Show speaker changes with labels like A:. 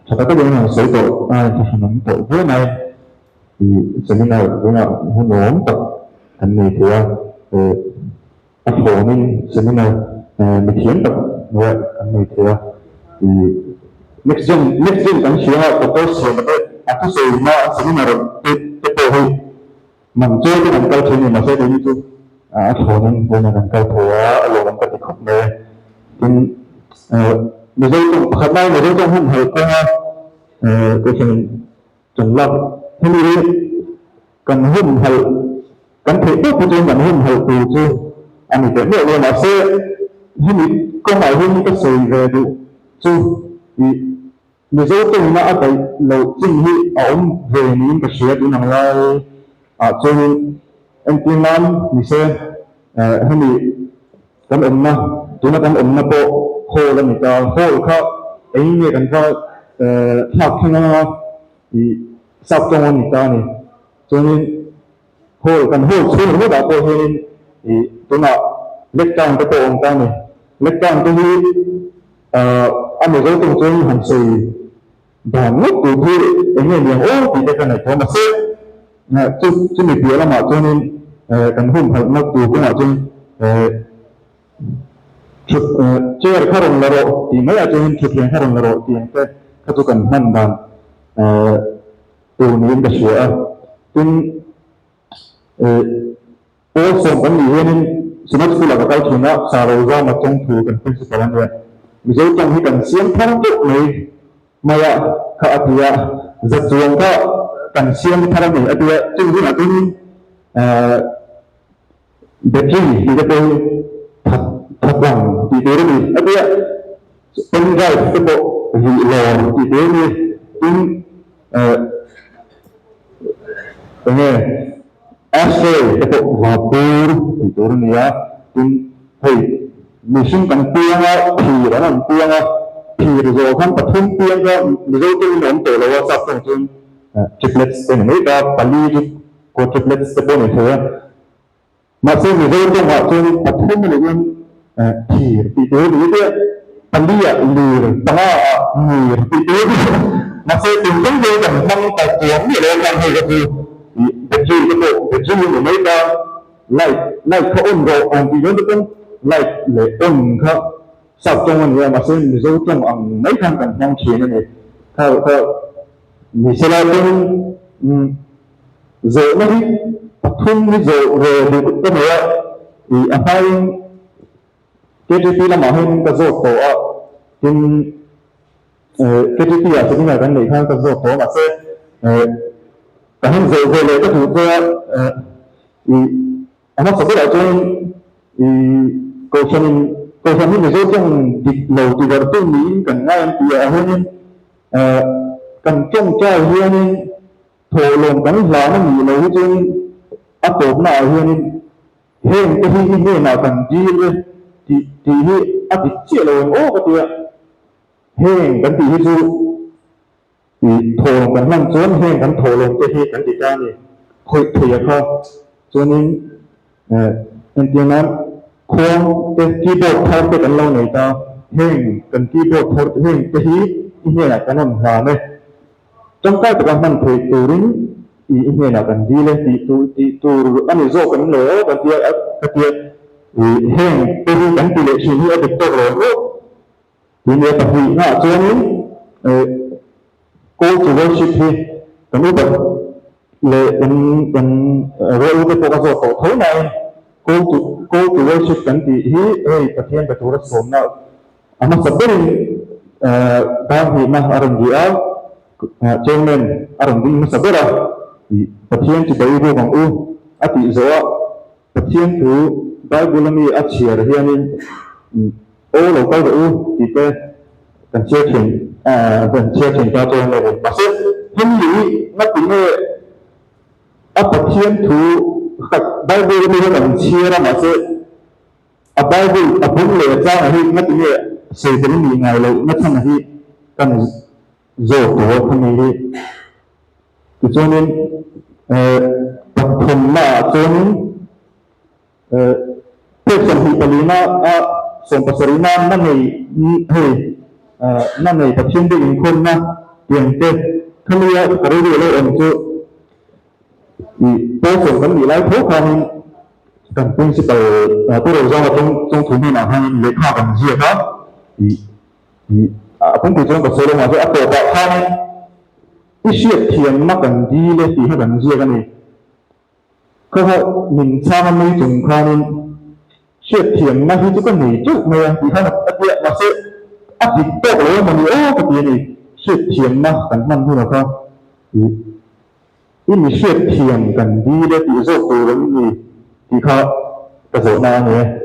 A: Saka cái điều nào sửa tội thì hành tội với này thì sẽ như nào với nào hôn ổn tập thành này thì tập hồ nên sẽ như nào mình hiến tập vậy thành này thì next gen kan siya ko to so ako so ma sẽ như nào cái tổ huy mình chơi cái đằng cao thì mình mà sẽ đến như hồ nên vô nhà đằng cao thì lộ đằng cao thì không này thì mình dây trong hôm nay mình dây trong hôm hồi qua cái chuyện trồng lợn thế thì cần hôm hồi cần thể tốt của chúng cần hôm hồi từ chứ anh mình tưởng tượng là sẽ thế thì con này hôm cái sự về đủ chứ thì mình dây trong nó phải lộ trình hi ổn về những cái chuyện của nàng lai cho em tiên nam mình sẽ thế thì cảm ơn na chúng ta cảm ơn na bộ hồ là người ta hồ khác ấy nhưกันก็họcข้างนอกthì sắp trong người ta này cho nên hồ cần hồ xuống nó đã hồ nên thì chúng ta lết trang cái bộ người ta này lết trang cái gì anh mới nói trong chuyện hành sự và ngốc của tôi ấy người miền ô thì cái này có mà xếp chứ mình biết là mà cho nên cần hôm phải ngốc của cái nào trên chơi kharong laro thì mấy anh chụp hình kharong laro thì cái tôi cần hành đàn từ những cái sữa tin ô xong cái gì nên smart school là cái chuyện đó sao rồi ra mà trong thủ cần principal anh vậy ví dụ trong khi cần xiêm thắng chút này mà cả thì giật chuông có cần xiêm thắng này thì chứ gì là cái để gì thì cái thật lòng thì thế thì bây giờ bên ngoài cái bộ vị lò thì thế thì nghe Ashley cái bộ hòa bùr thì thế này tin thì mình xin cần tiền thì đó là tiền thì rồi không tập trung tiền ra rồi tôi nói tới là sắp tới trên triplets này mấy ta bali của triplets cái bộ này thôi mà sau này rồi tôi học trên tập trung là những thì thế thì tali lừa tala người thì thế mà sau tìm đến đây là năm tài khoản gì đó làm gì cái gì cái gì của mấy ta lại có ổn rồi ổn thì nó cũng lại để ổn không sao trong người mà sau này rồi trong ông mấy tháng cần năm chuyện này theo mình sẽ làm rồi nó đi tập trung đi rồi thì cái này thì hai KGP là mà hơn cái rốt tổ trên KGP là chúng ta đang lấy hàng cái rốt tổ mà sẽ cái hơn rồi lấy cái thứ kia thì anh nó sẽ biết ở trên thì câu chuyện như vậy trong đầu thì đầu tư Mỹ cần ngay thì hơn cần trông chơi hơn thổ lồng cắn lá nó nghỉ lâu trên áp tổ nào hơn hơn cái gì nào cần gì lên thì áp thì chia lồng ô cái tiền hơn cái gì ví thì thổ cần năng trốn hơn cần thổ lồng cái gì cần gì ta này khơi thủy không cho nên anh tiếng nói khoang cái keyboard thao cái cần lâu này ta hơn cần keyboard thao hơn cái gì như là cái nằm hòa này trong cái các bạn thấy tôi đến thì như là cần gì lên thì tôi anh ấy做cần lỡ cái kia thì hen tôi gắn tỷ lệ suy nghĩ ở được tôi rồi thì người tập vị nó cho nên cô chủ worship thì cái lúc đó lệ cần rồi cái bộ cái tổ thối này cô chủ worship cần thì tập thiên cái tổ rất sớm nào nó sắp đến đang thì mang ở đồng gì cho nên ở đồng gì nó sắp đến rồi thì tập thiên chỉ tới vô bằng u thì rõ tập thiên thứ Bible mi chia ra hiện ô lâu cái thì cái cần chia thành cho này mà sẽ hình như nó cũng là tập thiên thứ Bible mi cần chia ra mà sẽ Bible bốn lệ ra là nó cũng là sự cái gì ngày lâu nó thành là gì cần dỗ tổ thành này thì cho nên tập thuần mà cho nên person Hipalina son pasarina nanay tapsin din kun na tiền tê thằng này có đây là ông chú thì bố phượng vẫn bị lái thuốc không cần principal tôi đầu ra là trong thủ này nào hay lấy khoa bằng gì đó thì cũng từ trong số đông mà sẽ áp dụng vào hai cái chuyện thiền mắc cần đi lên thì hay cần gì cái này cơ hội mình sang mấy chừng khoa nên chuyện thiền mà khi chúng ta nghỉ trước này thì hay là áp dụng mà sẽ áp dụng tốt rồi mà nữa cái gì này chuyện thiền mà cần năm như là không ini chuyện thiền cần đi lên thì dốc từ cái gì thì không cái số nào này